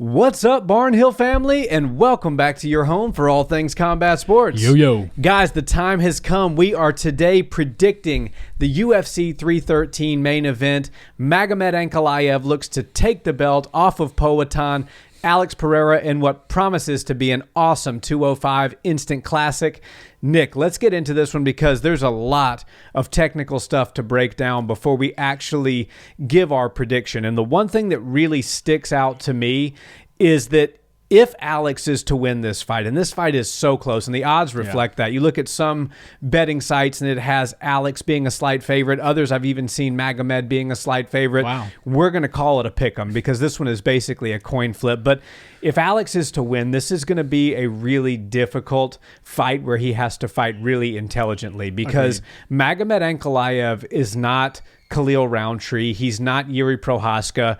What's up, Barnhill family, and welcome back to your home for all things combat sports. Yo. Guys, the time has come. We are today predicting the UFC 313 main event. Magomed Ankalaev looks to take the belt off of Poatan Alex Pereira in what promises to be an awesome 205 instant classic. Nick, let's get into this one because there's a lot of technical stuff to break down before we actually give our prediction. And the one thing that really sticks out to me is that if Alex is to win this fight, and this fight is so close, and the odds reflect that. You look at some betting sites, and it has Alex being a slight favorite. Others, I've even seen Magomed being a slight favorite. Wow. We're going to call it a pick'em because this one is basically a coin flip. But if Alex is to win, this is going to be a really difficult fight where he has to fight really intelligently because Magomed Ankalaev is not Khalil Roundtree. He's not Yuri Prohaska.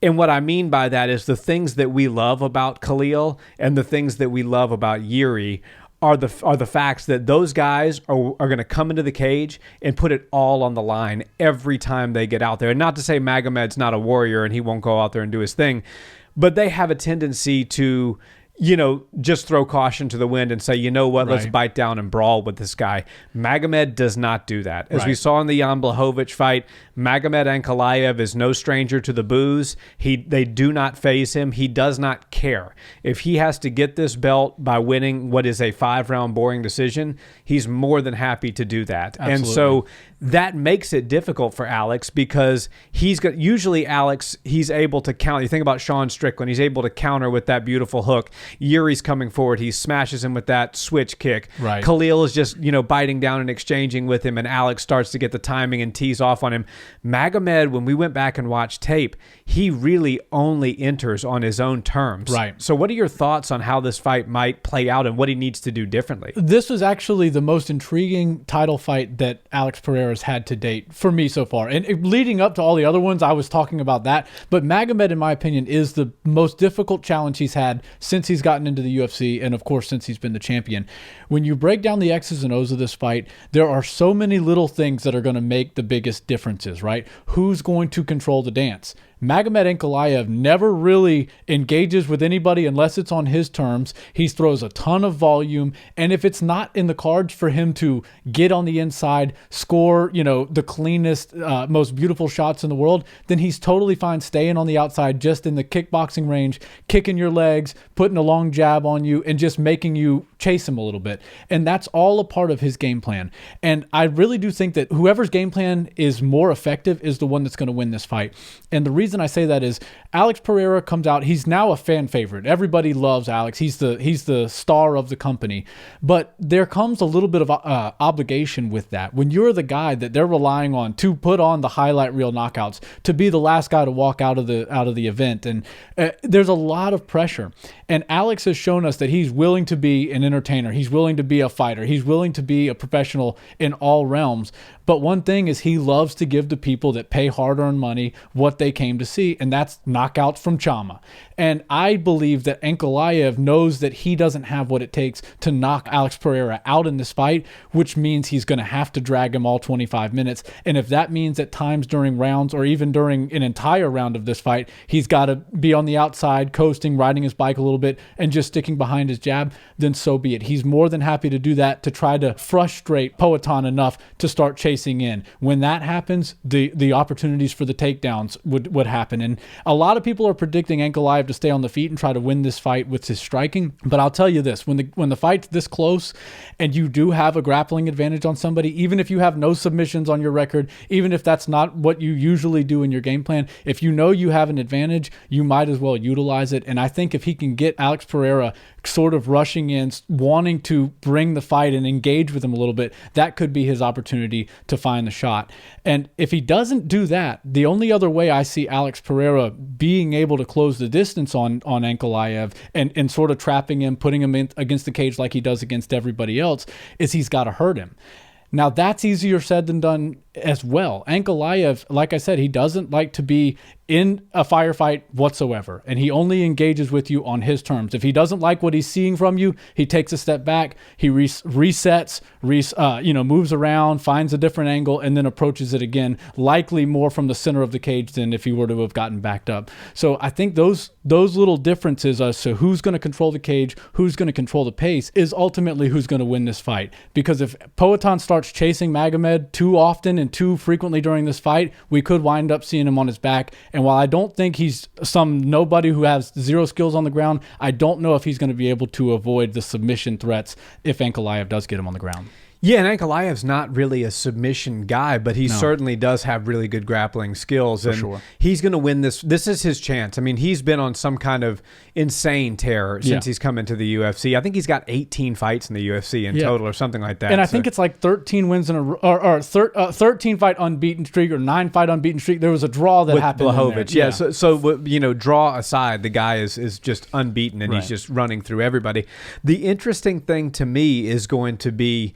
And what I mean by that is the things that we love about Khalil and the things that we love about Yuri are the facts that those guys are going to come into the cage and put it all on the line every time they get out there. And not to say Magomed's not a warrior and he won't go out there and do his thing, but they have a tendency to, just throw caution to the wind and say, you know what, let's bite down and brawl with this guy. Magomed does not do that. As we saw in the Jan Blachowicz fight, Magomed Ankalaev is no stranger to the booze. They do not faze him. He does not care. If he has to get this belt by winning what is a 5-round boring decision, he's more than happy to do that. Absolutely. And so that makes it difficult for Alex because usually Alex, he's able to counter. You think about Sean Strickland, he's able to counter with that beautiful hook. Yuri's coming forward, he smashes him with that switch kick. Right. Khalil is just, biting down and exchanging with him, and Alex starts to get the timing and tees off on him. Magomed, when we went back and watched tape, he really only enters on his own terms. Right. So what are your thoughts on how this fight might play out and what he needs to do differently? This was actually the most intriguing title fight that Alex Pereira's had to date for me so far. And leading up to all the other ones, I was talking about that. But Magomed, in my opinion, is the most difficult challenge he's had since he's gotten into the UFC and, of course, since he's been the champion. When you break down the X's and O's of this fight, there are so many little things that are going to make the biggest differences, right? Who's going to control the dance? Magomed Ankalaev never really engages with anybody unless it's on his terms. He throws a ton of volume, and if it's not in the cards for him to get on the inside, score, the cleanest, most beautiful shots in the world, then he's totally fine staying on the outside, just in the kickboxing range, kicking your legs, putting a long jab on you, and just making you chase him a little bit. And that's all a part of his game plan. And I really do think that whoever's game plan is more effective is the one that's going to win this fight. And the reason I say that is Alex Pereira comes out. He's now a fan favorite. Everybody loves Alex. He's the star of the company. But there comes a little bit of obligation with that. When you're the guy that they're relying on to put on the highlight reel knockouts, to be the last guy to walk out of the event, and there's a lot of pressure. And Alex has shown us that he's willing to be an entertainer. He's willing to be a fighter. He's willing to be a professional in all realms. But one thing is he loves to give the people that pay hard-earned money what they came to see, and that's knockouts from Chama. And I believe that Ankalaev knows that he doesn't have what it takes to knock Alex Pereira out in this fight, which means he's going to have to drag him all 25 minutes. And if that means at times during rounds or even during an entire round of this fight, he's got to be on the outside, coasting, riding his bike a little bit, and just sticking behind his jab, then so be it. He's more than happy to do that to try to frustrate Poatan enough to start chasing in. When that happens, the opportunities for the takedowns would happen. And a lot of people are predicting Ankalaev to stay on the feet and try to win this fight with his striking. But I'll tell you this, when the fight's this close and you do have a grappling advantage on somebody, even if you have no submissions on your record, even if that's not what you usually do in your game plan, if you know you have an advantage, you might as well utilize it. And I think if he can get Alex Pereira sort of rushing in, wanting to bring the fight and engage with him a little bit, that could be his opportunity to find the shot. And if he doesn't do that, the only other way I see Alex Pereira being able to close the distance on Ankalaev and sort of trapping him, putting him in against the cage like he does against everybody else, is he's got to hurt him. Now, that's easier said than done as well. Ankalaev, like I said, he doesn't like to be in a firefight whatsoever, and he only engages with you on his terms. If he doesn't like what he's seeing from you, he takes a step back, he resets, moves around, finds a different angle, and then approaches it again, likely more from the center of the cage than if he were to have gotten backed up. So I think those little differences as to who's going to control the cage, who's going to control the pace, is ultimately who's going to win this fight. Because if Poatan starts chasing Magomed too often and too frequently during this fight, we could wind up seeing him on his back. And while I don't think he's some nobody who has zero skills on the ground, I don't know if he's going to be able to avoid the submission threats if Ankalaev does get him on the ground. Yeah, and Ankalaev's not really a submission guy, but he certainly does have really good grappling skills. And sure. He's going to win this. This is his chance. I mean, he's been on some kind of insane tear since he's come into the UFC. I think he's got 18 fights in the UFC in total or something like that. And I think it's like 13 wins in a or 13 fight unbeaten streak or 9 fight unbeaten streak. There was a draw that happened Blachowicz. Yeah. So draw aside, the guy is just unbeaten, and he's just running through everybody. The interesting thing to me is going to be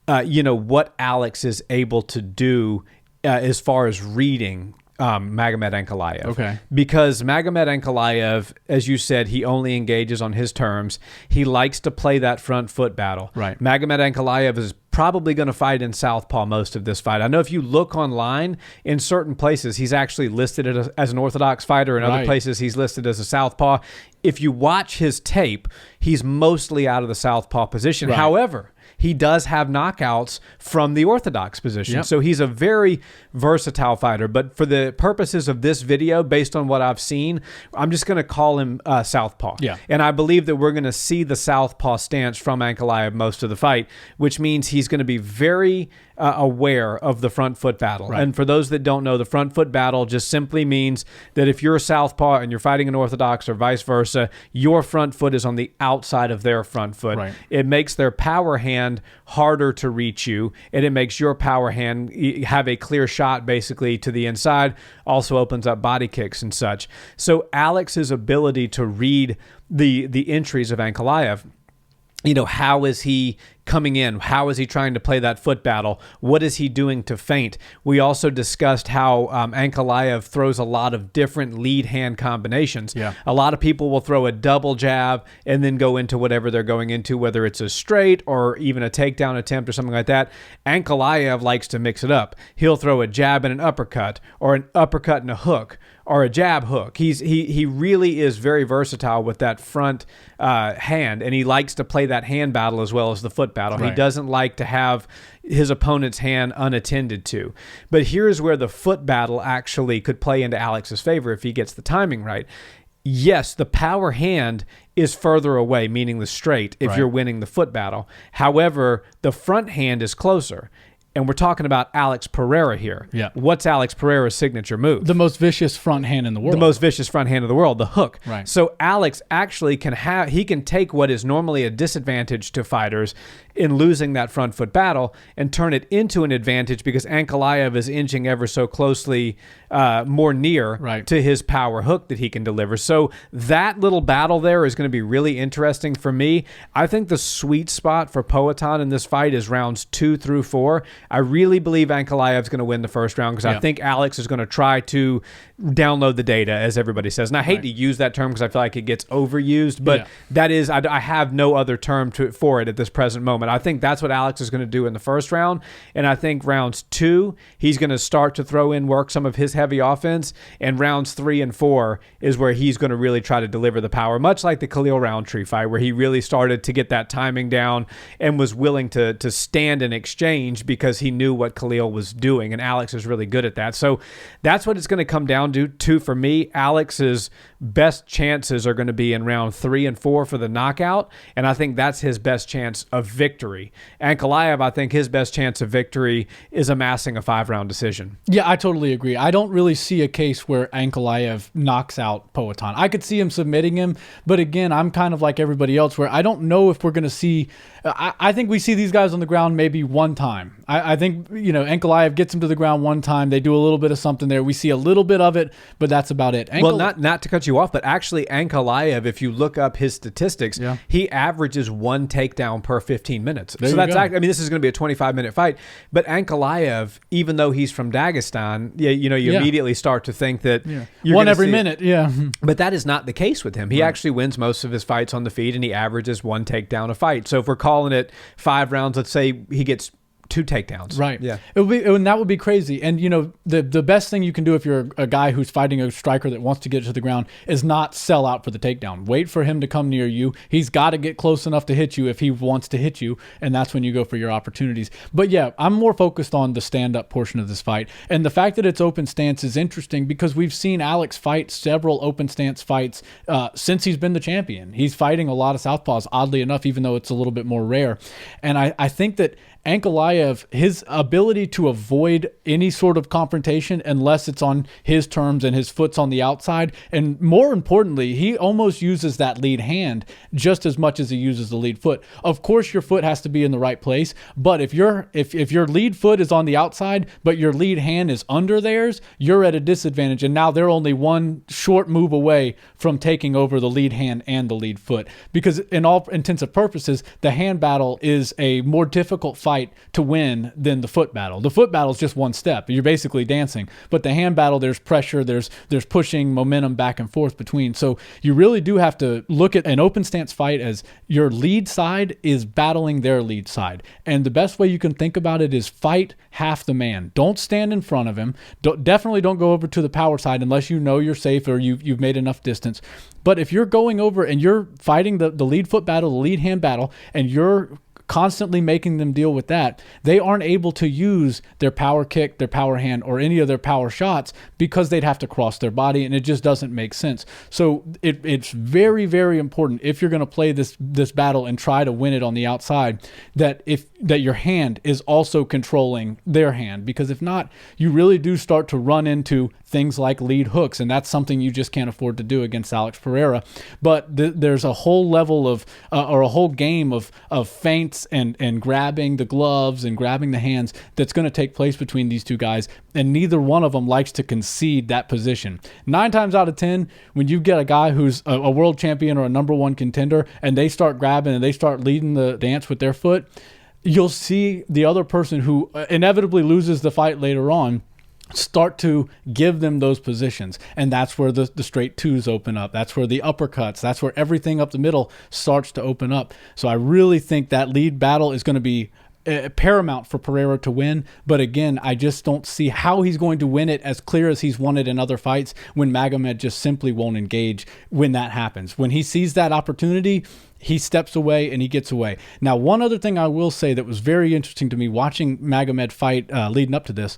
what Alex is able to do as far as reading Magomed Ankalaev. Okay. Because Magomed Ankalaev, as you said, he only engages on his terms. He likes to play that front foot battle. Right. Magomed Ankalaev is probably going to fight in southpaw most of this fight. I know if you look online, in certain places, he's actually listed as an orthodox fighter. In other places, he's listed as a southpaw. If you watch his tape, he's mostly out of the southpaw position. Right. However, he does have knockouts from the orthodox position. Yep. So he's a very versatile fighter. But for the purposes of this video, based on what I've seen, I'm just going to call him southpaw. Yeah. And I believe that we're going to see the southpaw stance from Ankalaev most of the fight, which means he's going to be very aware of the front foot battle. Right. And for those that don't know, the front foot battle just simply means that if you're a southpaw and you're fighting an orthodox or vice versa, your front foot is on the outside of their front foot. Right. It makes their power hand harder to reach you, and it makes your power hand have a clear shot basically to the inside. Also opens up body kicks and such. So Alex's ability to read the entries of Ankalaev, how is he coming in? How is he trying to play that foot battle? What is he doing to feint? We also discussed how Ankalaev throws a lot of different lead hand combinations. Yeah. A lot of people will throw a double jab and then go into whatever they're going into, whether it's a straight or even a takedown attempt or something like that. Ankalaev likes to mix it up. He'll throw a jab and an uppercut, or an uppercut and a hook, or a jab hook. He really is very versatile with that front hand, and he likes to play that hand battle as well as the foot battle. Right. He doesn't like to have his opponent's hand unattended to. But here's where the foot battle actually could play into Alex's favor if he gets the timing right. Yes, the power hand is further away, meaning the straight, if you're winning the foot battle. However, the front hand is closer. And we're talking about Alex Pereira here. Yeah. What's Alex Pereira's signature move? The most vicious front hand in the world. The most vicious front hand in the world, the hook. Right. So Alex actually can take what is normally a disadvantage to fighters in losing that front foot battle and turn it into an advantage because Ankalaev is inching ever so closely more near to his power hook that he can deliver. So that little battle there is going to be really interesting for me. I think the sweet spot for Poatan in this fight is rounds 2 through 4. I really believe Ankalaev is going to win the first round because I think Alex is going to try to download the data, as everybody says. And I hate to use that term because I feel like it gets overused, but that is, I have no other term for it at this present moment. I think that's what Alex is going to do in the first round. And I think rounds 2, he's going to start to throw in work some of his heavy offense. And rounds 3 and 4 is where he's going to really try to deliver the power, much like the Khalil Roundtree fight, where he really started to get that timing down and was willing to stand and exchange because he knew what Khalil was doing. And Alex is really good at that. So that's what it's going to come down to for me. Alex's best chances are going to be in round 3 and 4 for the knockout. And I think that's his best chance of victory. Ankalaev, I think his best chance of victory is amassing a 5-round decision. Yeah, I totally agree. I don't really see a case where Ankalaev knocks out Poatan. I could see him submitting him, but again, I'm kind of like everybody else where I don't know if we're going to see... I think we see these guys on the ground maybe one time. I I think, Ankalaev gets him to the ground one time. They do a little bit of something there. We see a little bit of it, but that's about it. Well, not to cut you off, but actually Ankalaev, if you look up his statistics, he averages 1 takedown per 15 minutes. So that's this is going to be a 25-minute fight. But Ankalaev, even though he's from Dagestan, you immediately start to think that you're one every minute. Yeah. But that is not the case with him. He actually wins most of his fights on the feet, and he averages 1 takedown a fight. So if we're calling it 5 rounds, let's say he gets 2 takedowns. Right. Yeah. And that would be crazy. And the best thing you can do if you're a guy who's fighting a striker that wants to get to the ground is not sell out for the takedown. Wait for him to come near you. He's got to get close enough to hit you if he wants to hit you, and that's when you go for your opportunities. But yeah, I'm more focused on the stand-up portion of this fight. And the fact that it's open stance is interesting because we've seen Alex fight several open stance fights since he's been the champion. He's fighting a lot of southpaws, oddly enough, even though it's a little bit more rare. And I think that Ankalaev, his ability to avoid any sort of confrontation unless it's on his terms and his foot's on the outside, and more importantly, he almost uses that lead hand just as much as he uses the lead foot. Of course, your foot has to be in the right place, but if your lead foot is on the outside, but your lead hand is under theirs, you're at a disadvantage, and now they're only one short move away from taking over the lead hand and the lead foot. Because in all intents and purposes, the hand battle is a more difficult fight to win than the foot battle. The foot battle is just one step. You're basically dancing. But the hand battle, there's pressure, there's pushing momentum back and forth between. So you really do have to look at an open stance fight as your lead side is battling their lead side. And the best way you can think about it is fight half the man. Don't stand in front of him. Definitely don't go over to the power side unless you know you're safe or you've made enough distance. But if you're going over and you're fighting the lead foot battle, the lead hand battle, and you're constantly making them deal with that, they aren't able to use their power kick, their power hand, or any of their power shots because they'd have to cross their body, and it just doesn't make sense. So it's very, very important if you're going to play this battle and try to win it on the outside that your hand is also controlling their hand, because if not, you really do start to run into things like lead hooks, and that's something you just can't afford to do against Alex Pereira. But there's a whole level of or a whole game of feints and grabbing the gloves and grabbing the hands that's going to take place between these two guys, and neither one of them likes to concede that position. 9 times out of 10, when you get a guy who's a world champion or a number 1 contender and they start grabbing and they start leading the dance with their foot, you'll see the other person who inevitably loses the fight later on start to give them those positions. And that's where the straight twos open up. That's where the uppercuts, that's where everything up the middle starts to open up. So I really think that lead battle is going to be paramount for Pereira to win. But again, I just don't see how he's going to win it as clear as he's won it in other fights when Magomed just simply won't engage when that happens. When he sees that opportunity, he steps away and he gets away. Now, one other thing I will say that was very interesting to me watching Magomed fight leading up to this,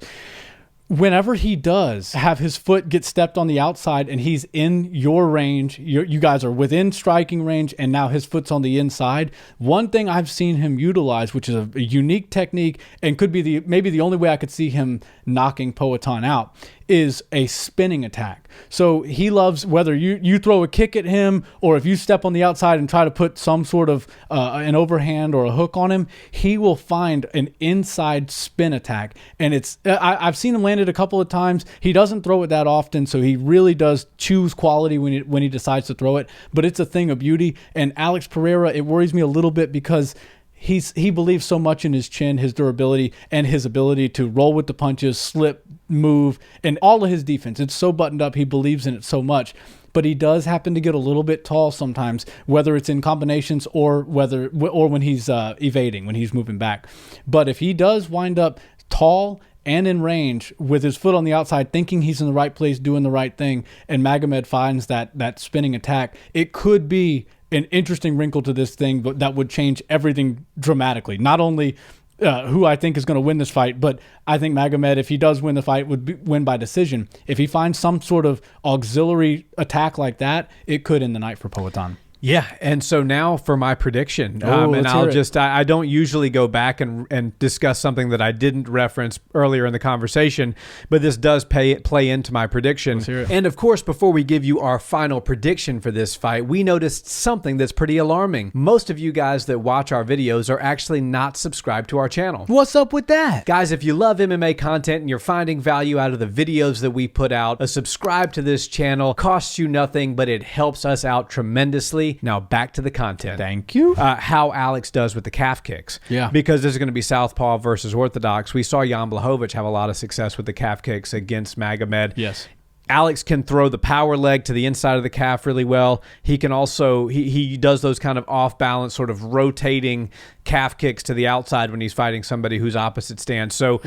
whenever he does have his foot get stepped on the outside and he's in your range, you guys are within striking range, and now his foot's on the inside, one thing I've seen him utilize, which is a unique technique and could be maybe the only way I could see him knocking Poatan out, is a spinning attack. So he loves, whether you throw a kick at him or if you step on the outside and try to put some sort of an overhand or a hook on him, he will find an inside spin attack. And I've seen him land it a couple of times. He doesn't throw it that often, so he really does choose quality when he decides to throw it. But it's a thing of beauty. And Alex Pereira, it worries me a little bit because he believes so much in his chin, his durability, and his ability to roll with the punches, slip, move, and all of his defense. It's so buttoned up. He believes in it so much. But he does happen to get a little bit tall sometimes, whether it's in combinations or when he's evading, when he's moving back. But if he does wind up tall and in range with his foot on the outside, thinking he's in the right place, doing the right thing, and Magomed finds that spinning attack, it could be an interesting wrinkle to this thing, but that would change everything dramatically. Not only who I think is going to win this fight, but I think Magomed, if he does win the fight, would win by decision. If he finds some sort of auxiliary attack like that, it could end the night for Poatan. Yeah, and so now for my prediction, and I don't usually go back and discuss something that I didn't reference earlier in the conversation, but this does play into my prediction. Let's hear it. And of course, before we give you our final prediction for this fight, we noticed something that's pretty alarming. Most of you guys that watch our videos are actually not subscribed to our channel. What's up with that? Guys, if you love MMA content and you're finding value out of the videos that we put out, a subscribe to this channel costs you nothing, but it helps us out tremendously. Now back to the content. Thank you. How Alex does with the calf kicks. Yeah. Because this is going to be southpaw versus orthodox. We saw Jan Blachowicz have a lot of success with the calf kicks against Magomed. Yes. Alex can throw the power leg to the inside of the calf really well. He can also, he does those kind of off balance, sort of rotating calf kicks to the outside when he's fighting somebody who's opposite stance. So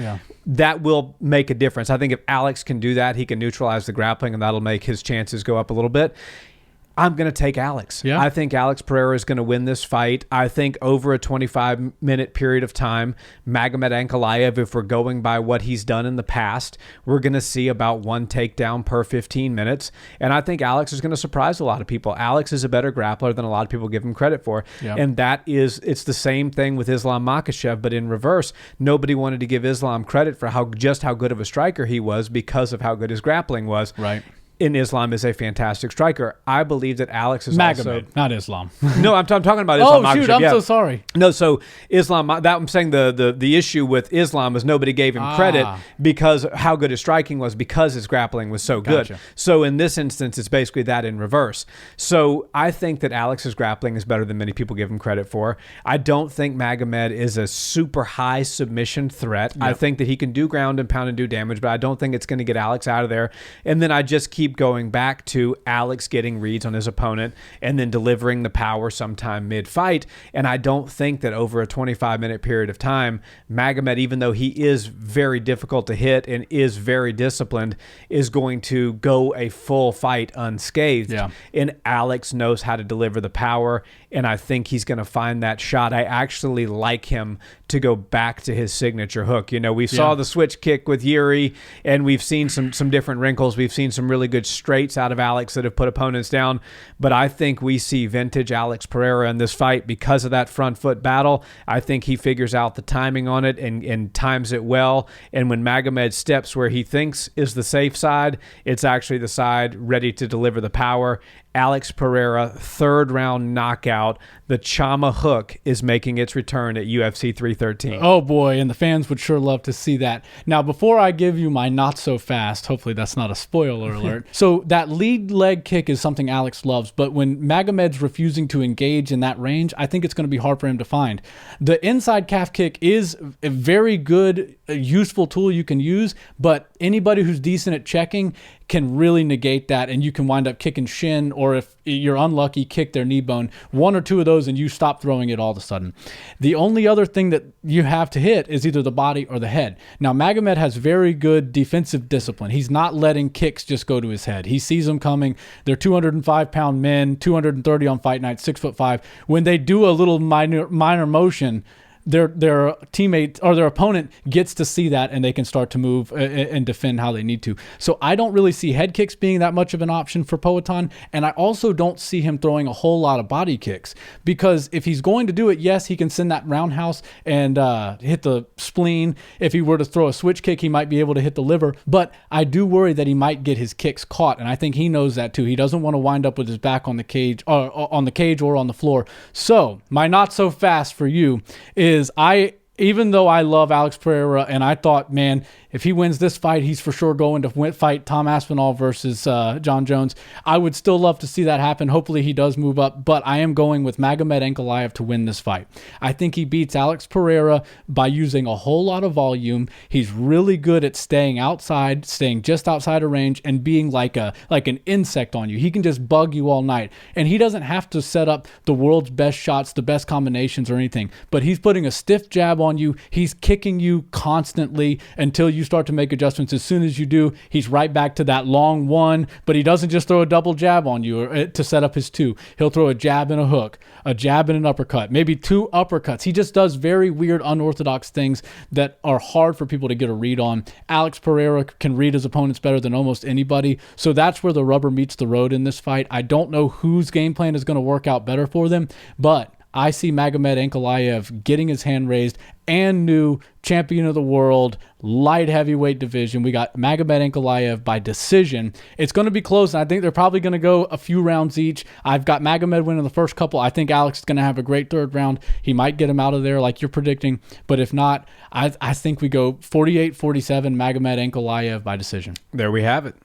that will make a difference. I think if Alex can do that, he can neutralize the grappling, and that'll make his chances go up a little bit. I'm going to take Alex. Yeah. I think Alex Pereira is going to win this fight. I think over a 25-minute period of time, Magomed Ankalaev, if we're going by what he's done in the past, we're going to see about 1 takedown per 15 minutes. And I think Alex is going to surprise a lot of people. Alex is a better grappler than a lot of people give him credit for. Yeah. And it's the same thing with Islam Makhachev, but in reverse. Nobody wanted to give Islam credit for how good of a striker he was because of how good his grappling was. Right. And Islam is a fantastic striker. I believe that Alex is Magomed, not Islam. No, I'm talking about Islam. Oh, shoot, I'm so sorry. No, so Islam, I'm saying the issue with Islam was nobody gave him credit because how good his striking was, because his grappling was so good. Gotcha. So in this instance, it's basically that in reverse. So I think that Alex's grappling is better than many people give him credit for. I don't think Magomed is a super high submission threat. Yep. I think that he can do ground and pound and do damage, but I don't think it's going to get Alex out of there. And then I just keep going back to Alex getting reads on his opponent and then delivering the power sometime mid-fight. And I don't think that over a 25-minute period of time, Magomed, even though he is very difficult to hit and is very disciplined, is going to go a full fight unscathed. Yeah. And Alex knows how to deliver the power, and I think he's going to find that shot. I actually like him to go back to his signature hook. You know, we saw the switch kick with Yuri, and we've seen some different wrinkles. We've seen some really good straights out of Alex that have put opponents down. But I think we see vintage Alex Pereira in this fight because of that front foot battle. I think he figures out the timing on it and times it well. And when Magomed steps where he thinks is the safe side, it's actually the side ready to deliver the power. Alex Pereira, 3rd round knockout. The Chama hook is making its return at UFC 313. Oh boy, and the fans would sure love to see that. Now, before I give you my not so fast, hopefully that's not a spoiler alert. So that lead leg kick is something Alex loves, but when Magomed's refusing to engage in that range, I think it's going to be hard for him to find. The inside calf kick is a very good, useful tool you can use, but anybody who's decent at checking can really negate that, and you can wind up kicking shin, or if you're unlucky, kick their knee bone. 1 or 2 of those and you stop throwing it all of a sudden. The only other thing that you have to hit is either the body or the head. Now, Magomed has very good defensive discipline. He's not letting kicks just go to his head. He sees them coming. They're 205-pound men, 230 on fight night, 6'5". When they do a little minor motion, their teammate or their opponent gets to see that, and they can start to move and defend how they need to. So I don't really see head kicks being that much of an option for Poatan, and I also don't see him throwing a whole lot of body kicks, because if he's going to do it, yes, he can send that roundhouse and hit the spleen. If he were to throw a switch kick, he might be able to hit the liver, but I do worry that he might get his kicks caught, and I think he knows that too. He doesn't want to wind up with his back on the cage or on the floor. So my not so fast for you is even though I love Alex Pereira, and I thought, man, if he wins this fight, he's for sure going to fight Tom Aspinall versus John Jones. I would still love to see that happen. Hopefully he does move up, but I am going with Magomed Ankalaev to win this fight. I think he beats Alex Pereira by using a whole lot of volume. He's really good at staying outside, staying just outside of range, and being like an insect on you. He can just bug you all night, and he doesn't have to set up the world's best shots, the best combinations or anything, but he's putting a stiff jab on you. He's kicking you constantly until you start to make adjustments. As soon as you do, he's right back to that long one, but he doesn't just throw a double jab on you to set up his two. He'll throw a jab and a hook, a jab and an uppercut, maybe 2 uppercuts. He just does very weird, unorthodox things that are hard for people to get a read on. Alex Pereira can read his opponents better than almost anybody, so that's where the rubber meets the road in this fight. I don't know whose game plan is going to work out better for them, but I see Magomed Ankalaev getting his hand raised, and new champion of the world, light heavyweight division. We got Magomed Ankalaev by decision. It's going to be close, and I think they're probably going to go a few rounds each. I've got Magomed winning the first couple. I think Alex is going to have a great third round. He might get him out of there like you're predicting, but if not, I think we go 48-47 Magomed Ankalaev by decision. There we have it.